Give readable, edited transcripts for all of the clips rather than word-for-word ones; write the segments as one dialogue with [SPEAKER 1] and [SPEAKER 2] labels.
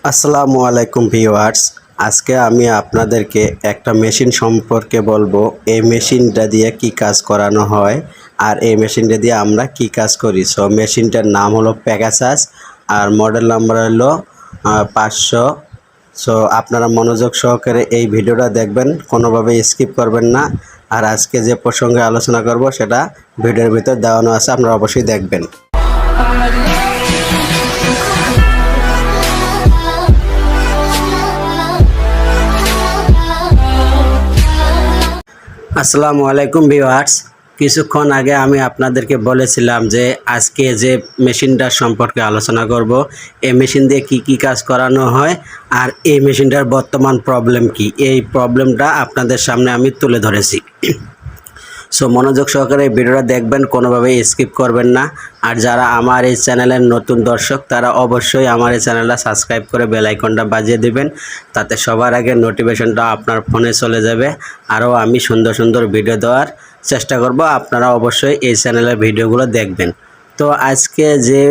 [SPEAKER 1] আসসালামু আলাইকুম ভিউয়ার্স, আজকে আমি আপনাদেরকে একটা মেশিন সম্পর্কে বলবো। এই মেশিনটা দিয়ে কি কাজ করানো হয় আর এই মেশিনটা দিয়ে আমরা কি কাজ করি। সো মেশিনটার নাম হলো প্যাগাসাস আর মডেল নাম্বার হলো 500। সো আপনারা মনোযোগ সহকারে এই ভিডিওটা দেখবেন, কোনোভাবে স্কিপ করবেন না। আর আজকে যে প্রসঙ্গে আলোচনা করব সেটা ভিডিওর ভিতর দেওয়ানো আছে, আপনারা অবশ্যই দেখবেন। আসসালামু আলাইকুম ভিউয়ার্স, কিছুক্ষণ আগে আমি আপনাদেরকে বলেছিলাম যে আজকে যে মেশিনটার সম্পর্কে আলোচনা করব, এই মেশিন দিয়ে কি কাজ করানো হয় আর এই মেশিনটার বর্তমান প্রবলেম কি, এই প্রবলেমটা আপনাদের সামনে আমি তুলে ধরেছি। সো মনোযোগ সহকারে এই ভিডিওটা দেখবেন, কোনোভাবে স্কিপ করবেন না। আর যারা আমার এই চ্যানেলের নতুন দর্শক তারা অবশ্যই আমার এই চ্যানেলটা সাবস্ক্রাইব করে বেল আইকনটা বাজিয়ে দিবেন, তাতে সবার আগে নোটিফিকেশনটা আপনার ফোনে চলে যাবে। আরও আমি সুন্দর সুন্দর ভিডিও দেওয়ার চেষ্টা করব, আপনারা অবশ্যই এই চ্যানেলের ভিডিওগুলো দেখবেন। তো আজকে যে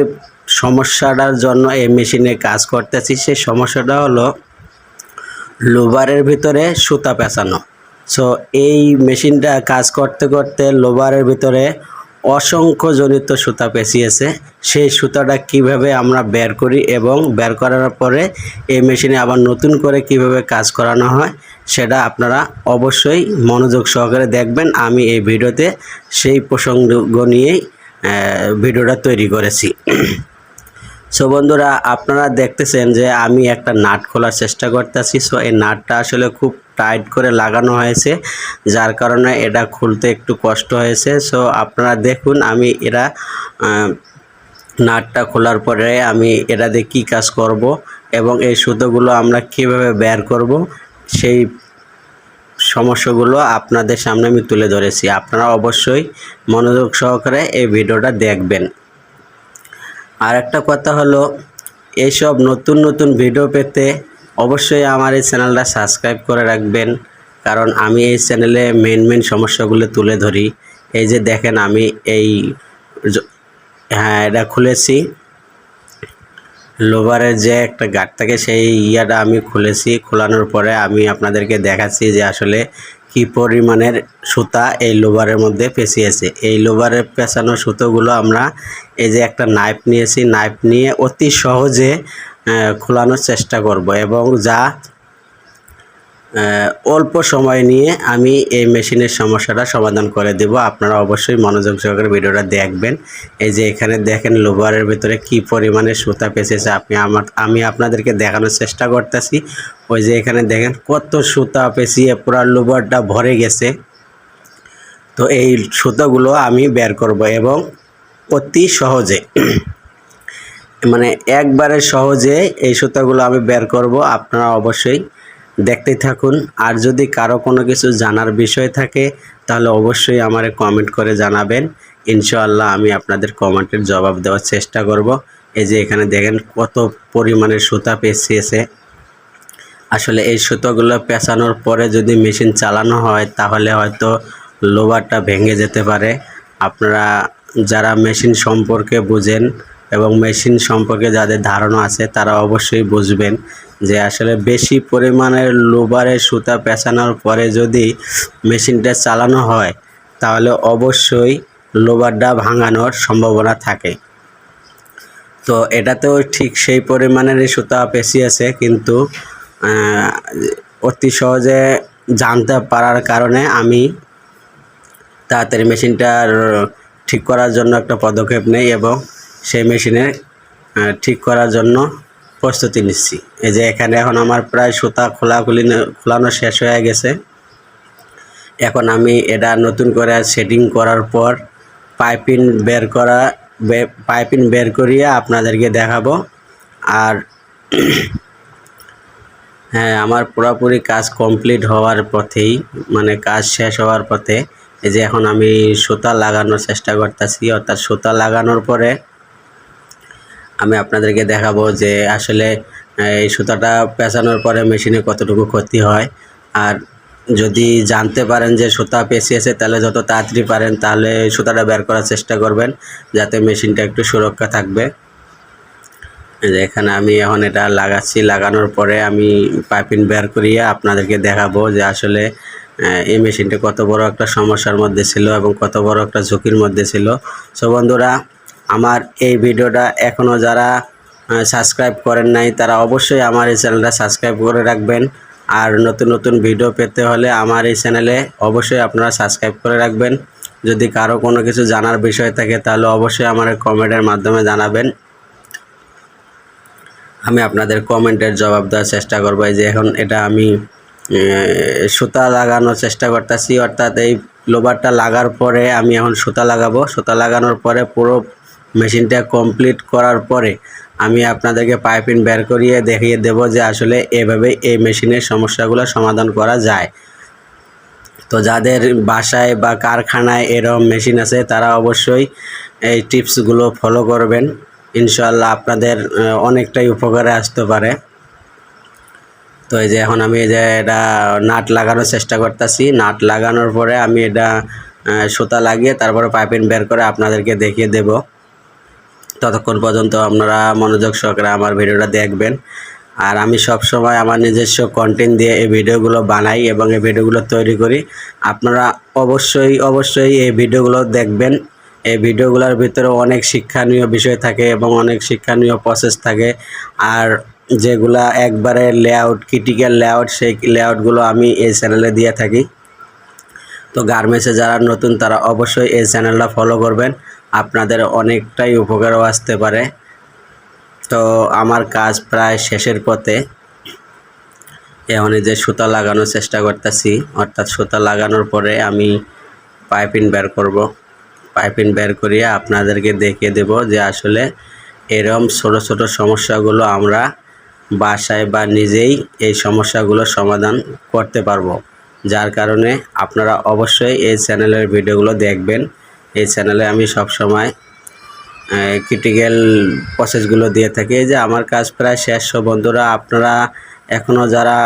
[SPEAKER 1] সমস্যাটার জন্য এই মেশিনে কাজ করতেছি, সেই সমস্যাটা হলো লোবারের ভিতরে সুতা পেঁচানো। সো এই মেশিনটা কাজ করতে করতে লোবারের ভিতরে অসংখ্য জনিত সুতা পেঁচিয়েছে। সেই সুতাটা কিভাবে আমরা বের করি এবং বের করার পরে এই মেশিনে আবার নতুন করে কিভাবে কাজ করানো হয় সেটা আপনারা অবশ্যই মনোযোগ সহকারে দেখবেন। আমি এই ভিডিওতে সেই প্রসঙ্গ নিয়েই ভিডিওটা তৈরি করেছি। সো বন্ধুরা, আপনারা দেখতেছেন যে আমি একটা নাট খোলার চেষ্টা করতেছি। সো এই নাটটা আসলে খুব টাইট করে লাগানো হয়েছে, যার কারণে এটা খুলতে একটু কষ্ট হয়েছে। সো আপনারা দেখুন, আমি এরা নাটটা খোলার পরে আমি এটা দিয়ে কী কাজ করব এবং এই সুতোগুলো আমরা কীভাবে বের করব সেই সমস্যাগুলো আপনাদের সামনে আমি তুলে ধরেছি। আপনারা অবশ্যই মনোযোগ সহকারে এই ভিডিওটা দেখবেন। আর একটা কথা হলো, এইসব নতুন নতুন ভিডিও পেতে অবশ্যই আমার এই চ্যানেলটা সাবস্ক্রাইব করে রাখবেন, কারণ আমি এই চ্যানেলে মেন সমস্যাগুলো তুলে ধরি। এই যে দেখেন, আমি এটা খুলেছি, লোভারের যে একটা গাঁট থাকে সেই ইয়াটা আমি খুলেছি। খোলানোর পরে আমি আপনাদেরকে দেখাচ্ছি যে আসলে কি পরিমাণের সুতা এই লোভারের মধ্যে পেঁচিয়েছে। এই লোভারের পেঁচানো সুতোগুলো আমরা এই যে একটা নাইফ নিয়েছি, নাইফ নিয়ে অতি সহজে খোলানোর চেষ্টা করব এবং যা অল্প সময় নিয়ে আমি এই মেশিনের সমস্যাটা সমাধান করে দেব। আপনারা অবশ্যই মনোযোগ সহকারে ভিডিওটা দেখবেন। এই যে এখানে দেখেন লোভারের ভিতরে কি পরিমাণে সুতা পেঁচেছে, আমি আপনাদেরকে দেখানোর চেষ্টা করতেছি। ওই যে এখানে দেখেন কত সুতা পেঁচিয়ে পুরো লোভারটা ভরে গেছে। তো এই সুতাগুলো আমি বের করব এবং অতি সহজে, মানে একবারে সহজে এই সুতাগুলো আমি বের করব। আপনারা অবশ্যই দেখতেই থাকুন। আর যদি কারো কোনো কিছু জানার বিষয় থাকে তাহলে অবশ্যই আমারে কমেন্ট করে জানাবেন, ইনশাআল্লাহ আমি আপনাদের কমেন্টের জবাব দেওয়ার চেষ্টা করব। এই যে এখানে দেখেন কত পরিমাণের সুতা পেঁচিয়েছে। আসলে এই সুতোগুলো পেঁচানোর পরে যদি মেশিন চালানো হয় তাহলে হয়তো লোভারটা ভেঙে যেতে পারে। আপনারা যারা মেশিন সম্পর্কে বুঝেন এবং মেশিন সম্পর্কে যাদের ধারণা আছে তারা অবশ্যই বুঝবেন যে আসলে বেশি পরিমাণের লোভারের সুতা পেঁচানোর পরে যদি মেশিনটা চালানো হয় তাহলে অবশ্যই লোভারটা ভাঙানোর সম্ভাবনা থাকে। তো এটাতেও ঠিক সেই পরিমাণের সুতা পেঁচিয়েছে, কিন্তু অতি সহজে জানতে পারার কারণে আমি তাড়াতাড়ি মেশিনটার ঠিক করার জন্য একটা পদক্ষেপ নেই এবং সেই মেশিনে ঠিক করার জন্য প্রস্তুতি নিচ্ছি। এই যে এখানে এখন আমার প্রায় সুতা খোলানো শেষ হয়ে গেছে। এখন আমি এটা নতুন করে সেটিং করার পর পাইপিং বের করিয়ে আপনাদেরকে দেখাবো। আর হ্যাঁ, আমার পুরোপুরি কাজ কমপ্লিট হওয়ার পথেই, মানে কাজ শেষ হওয়ার পথে। এই যে এখন আমি সুতা লাগানোর চেষ্টা করতেছি, অর্থাৎ সুতা লাগানোর পরে আমি আপনাদেরকে দেখাবো যে আসলে এই সুতাটা পেঁচানোর পরে মেশিনে কতটুকু ক্ষতি হয়। আর যদি জানতে পারেন যে সুতা পেঁচিয়েছে তাহলে যত তাড়াতাড়ি পারেন তাহলে সুতাটা বের করার চেষ্টা করবেন, যাতে মেশিনটা একটু সুরক্ষা থাকবে। এই যে এখানে আমি এখন এটা লাগাচ্ছি। লাগানোর পরে আমি পাইপিং বের করিয়ে আপনাদেরকে দেখাবো যে আসলে এই মেশিনটা কত বড় একটা সমস্যার মধ্যে ছিল এবং কত বড় একটা ঝুঁকির মধ্যে ছিল। সো বন্ধুরা, আমার এই ভিডিওটা এখনও যারা সাবস্ক্রাইব করেন নাই তারা অবশ্যই আমার এই চ্যানেলটা সাবস্ক্রাইব করে রাখবেন। আর নতুন নতুন ভিডিও পেতে হলে আমার এই চ্যানেলে অবশ্যই আপনারা সাবস্ক্রাইব করে রাখবেন। যদি কারো কোনো কিছু জানার বিষয় থাকে তাহলে অবশ্যই আমার কমেন্টের মাধ্যমে জানাবেন। আমি আপনাদের কমেন্টের জবাব দেওয়ার চেষ্টা করব। এই যে এখন এটা আমি সুতা লাগানোর চেষ্টা করতেছি, অর্থাৎ এই লোবারটা লাগার পরে আমি এখন সুতা লাগাবো। সুতা লাগানোর পরে পুরো মেশিনটা কমপ্লিট করার পরে আমি আপনাদেরকে পাইপিং বের করিয়ে দেখিয়ে দেব যে আসলে এভাবে এই মেশিনের সমস্যাগুলো সমাধান করা যায়। তো যাদের বাসায় বা কারখানায় এরকম মেশিন আছে তারা অবশ্যই এই টিপসগুলো ফলো করবেন। ইনশাআল্লাহ আপনাদের অনেকটাই উপকারে আসতে পারে। তো এই যে এখন আমি এই যে এটা নাট লাগানোর চেষ্টা করতেছি। নাট লাগানোর পরে আমি এটা সুতা লাগিয়ে তারপরে পাইপিং বের করে আপনাদেরকে দেখিয়ে দেব। ততক্ষণ পর্যন্ত আপনারা মনোযোগ সহকারে আমার ভিডিওটা দেখবেন। আর আমি সব সময় আমার নিজস্ব কন্টেন্ট দিয়ে এই ভিডিওগুলো বানাই এবং এই ভিডিওগুলো তৈরি করি। আপনারা অবশ্যই এই ভিডিওগুলো দেখবেন। এই ভিডিওগুলোর ভিতরে অনেক শিক্ষণীয় বিষয় থাকে এবং অনেক শিক্ষণীয় প্রসেস থাকে। আর যেগুলা একবারে লেআউট, ক্রিটিক্যাল লেআউট, সেই লেআউটগুলো আমি এই চ্যানেলে দিয়ে থাকি। তো গার্মেন্টসে যারা নতুন তারা অবশ্যই এই চ্যানেলটা ফলো করবেন, আপনাদের অনেকটাই উপকারও আসতে পারে। তো আমার কাজ প্রায় শেষের পথে। এখন এই যে সুতা লাগানোর চেষ্টা করতেছি, অর্থাৎ সুতা লাগানোর পরে আমি পাইপিং বের করব। পাইপিং বের করিয়ে আপনাদেরকে দেখিয়ে দেব যে আসলে এরকম ছোট ছোট সমস্যাগুলো আমরা বাসায় বা নিজেই এই সমস্যাগুলো সমাধান করতে পারবো। যার কারণে আপনারা অবশ্যই এই চ্যানেলের ভিডিওগুলো দেখবেন। এই চ্যানেলে আমি সব সময় ক্রিটিক্যাল প্রসেসগুলো দিয়ে থাকি। যে আমার কাজ প্রায় শেষ। বন্ধুরা, আপনারা এখনও যারা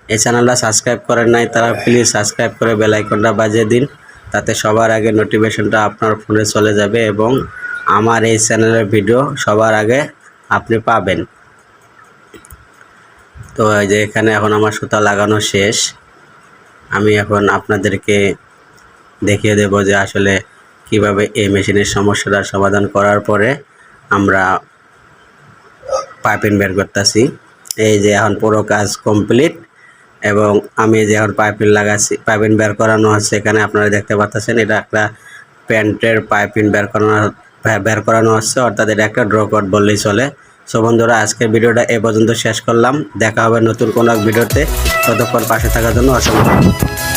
[SPEAKER 1] এই চ্যানেলটা সাবস্ক্রাইব করেন নাই তারা প্লিজ সাবস্ক্রাইব করে বেল আইকনটা বাজিয়ে দিন, তাতে সবার আগে নোটিফিকেশনটা আপনার ফোনে চলে যাবে এবং আমার এই চ্যানেলের ভিডিও সবার আগে আপনি পাবেন। তো এই যে এখানে এখন আমার সুতা লাগানো শেষ। আমি এখন আপনাদেরকে দেখিয়ে দেব যে আসলে কিভাবে এই মেশিনের সমস্যাটা সমাধান করার পরে আমরা পাইপিং বের করতেছি। এই যে এখন পুরো কাজ কমপ্লিট এবং আমি যে এখন পাইপিং লাগাচ্ছি, পাইপিং বের করানো হচ্ছে। এখানে আপনারা দেখতে পাচ্ছেন এটা একটা প্যান্টের পাইপিং বের করানো হচ্ছে, অর্থাৎ এটা একটা ড্র কট বললেই চলে। সো বন্ধুরা, আজকের ভিডিওটা এ পর্যন্ত শেষ করলাম। দেখা হবে নতুন কোনো এক ভিডিওতে। ততক্ষণ পাশে থাকার জন্য অসংখ্য